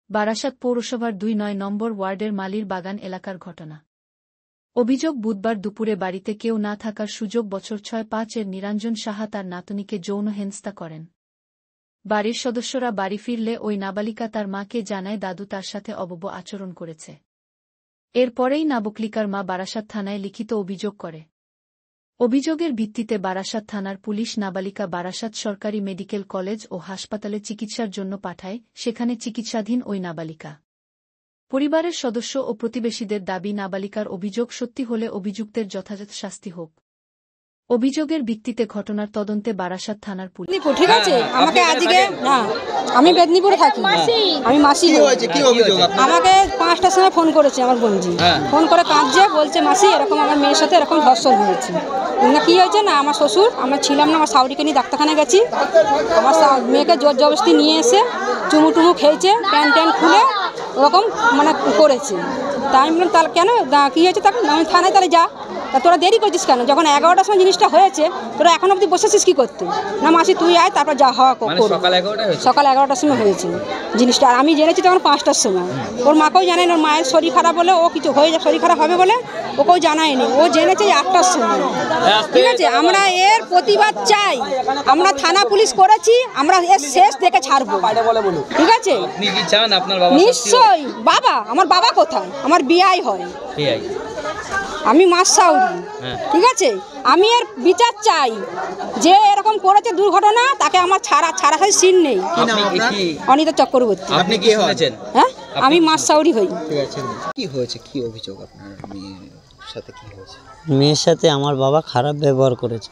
বারাসাত পৌরসভার ২-৯ নম্বর ওয়ার্ডের মালির বাগান এলাকার ঘটনা। অভিযোগ, বুধবার দুপুরে বাড়িতে কেউ না থাকার সুযোগ বছর ৬-৫-এর নিরঞ্জন সাহা তার নাতনিকে যৌন হেনস্থা করেন। বাড়ির সদস্যরা বাড়ি ফিরলে ওই নাবালিকা তার মাকে জানায় দাদু তার সাথে অবৈধ আচরণ করেছে। এরপরেই নাবালিকার মা বারাসাত থানায় লিখিত অভিযোগ করে। অভিযোগের ভিত্তিতে বারাসাত থানার পুলিশ নাবালিকা বারাসাত সরকারি মেডিকেল কলেজ ও হাসপাতালে চিকিৎসার জন্য পাঠায়। সেখানে চিকিৎসাধীন ওই নাবালিকা। পরিবারের সদস্য ও প্রতিবেশীদের দাবি, নাবালিকার অভিযোগ সত্যি হলে অভিযুক্তের যথাযথ শাস্তি হোক। অভিযোগের ভিত্তিতে ঘটনার তদন্তে বারাসাত থানার পুলিশ। ঠিক আছে, আমাকে আজকে না, আমি মেদিনীপুরে থাকি, আমি মাসি। আমাকে 5টার সময় ফোন করেছে আমার বোনজি, ফোন করে কাঁদছে, বলছে মাসি এরকম আমার মেয়ের সাথে এরকম ধর্ষণ হয়েছে। না কি হয়েছে না, আমার শ্বশুর, আমরা ছিলাম না, আমার শাশুড়িকে নিয়ে ডাক্তারখানায় গেছি, আমার মেয়েকে জোর জবরদস্তি নিয়ে এসে চুমু টুমু খেয়েছে, প্যান্ট ট্যান্ট খুলে ওরকম মানে করেছে। তাই আমি বললাম তাহলে কেন কী হয়েছে, তখন আমি থানায় তাহলে যা, তা তোরা দেরি করছিস কেন, যখন 11টার সময় জিনিসটা হয়েছে তোরা এখন অবধি বসেছিস কী করতে? না মাসি তুই আয়, তারপর যা হওয়া সকাল 11টার সময় হয়েছে জিনিসটা। আর আমি জেনেছি তখন 5টার সময়। ওর মাকেও জানেন, ওর মায়ের শরীর খারাপ বলে ও কিছু হয়ে যায়, শরীর খারাপ হবে বলে ওকেও জানায়নি, ও জেনেছে 8টার সময়। ঠিক আছে, আমরা এর প্রতিবাদ চাই, আমরা থানা পুলিশ করেছি, আমরা এর শেষ দেখে ছাড়বো। ঠিক আছে, নিশ্চয়ই। বাবা, আমার বাবা কোথায়? আমার বিয়াই হয়, আমি মাসাউরি। ঠিক আছে, আমি এর বিচার চাই, যে এরকম করেছে দুর্ঘটনা, তাকে আমার ছাড়া সিন নেই। অনিতা চক্রবর্তী। আপনি কি হয়েছেন? হ্যাঁ, আমি মাসাউরি হই। ঠিক আছে, কি হয়েছে, কি অভিযোগ আপনার মেয়ের সাথে? কি হয়েছে? মেয়ের সাথে আমার বাবা খারাপ ব্যবহার করেছে,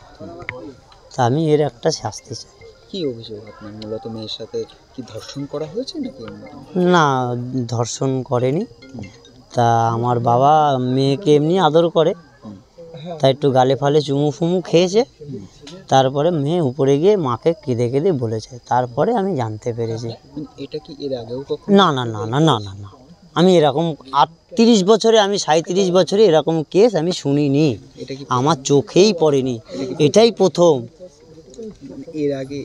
তা আমি এর একটা শাস্তি চাই। কি অভিযোগ আপনার? মূলত মেয়ের সাথে কি ধর্ষণ করা হয়েছে নাকি? না, ধর্ষণ করেনি। তা আমার বাবা মেয়েকে এমনি আদর করে, তাই একটু গালে ফালে চুমু ফুমু খেয়েছে, তারপরে মেয়ে উপরে গিয়ে মাকে কেঁদে কেঁদে বলেছে, তারপরে আমি জানতে পেরেছি। এটা কি এর আগেও না না না না না না না, আমি এরকম ৩৮ বছরে, আমি 37 বছরে এরকম কেস আমি শুনিনি, আমার চোখেই পড়েনি, এটাই প্রথম। এর আগে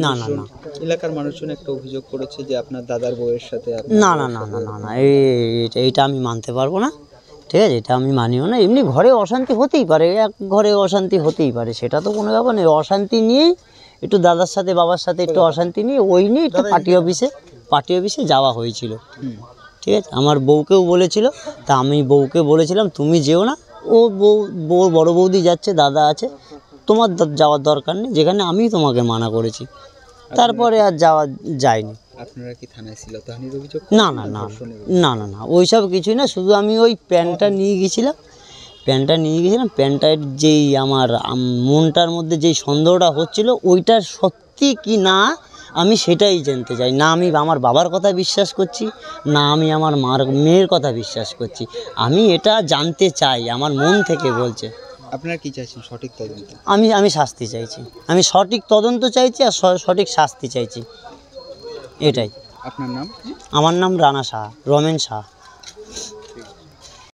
না না না, এলাকার মানুষজন একটা অভিযোগ করেছে যে আপনার দাদার বউয়ের সাথে। না না না না না না, এইটা আমি মানতে পারবো না। ঠিক আছে, এটা আমি মানিও না। এমনি ঘরে অশান্তি হতেই পারে, এক ঘরে অশান্তি হতেই পারে, সেটা তো কোনো ব্যাপার নেই। অশান্তি নিয়েই একটু দাদার সাথে বাবার সাথে একটু অশান্তি নিয়ে ওই নিয়ে একটু পার্টি অফিসে যাওয়া হয়েছিল। ঠিক আছে, আমার বউকেও বলেছিল, তা আমি বউকে বলেছিলাম তুমি যেও না, ও বড় বৌদি যাচ্ছে, দাদা আছে, তোমার যাওয়ার দরকার নেই, যেখানে আমি তোমাকে মানা করেছি। তারপরে আর যায়নি। আপনারা কি থানায় শ্লীলতাহানির অভিযোগ? না না না না না না, ওইসব কিছুই না, শুধু আমি ওই প্যান্টটা নিয়ে গেছিলাম, প্যান্টটার যেই আমার মনটার মধ্যে যেই সন্দেহটা হচ্ছিল, ওইটা সত্যি কি না আমি সেটাই জানতে চাই। না আমি আমার বাবার কথা বিশ্বাস করছি, না আমি আমার মেয়ের কথা বিশ্বাস করছি, আমি এটা জানতে চাই, আমার মন থেকে বলছে। আপনারা কি চাইছেন? সঠিক তদন্ত? আমি শাস্তি চাইছি, আমি সঠিক তদন্ত চাইছি আর সঠিক শাস্তি চাইছি, এটাই। আপনার নাম? আমার নাম রানা শাহ, রমেন শাহ।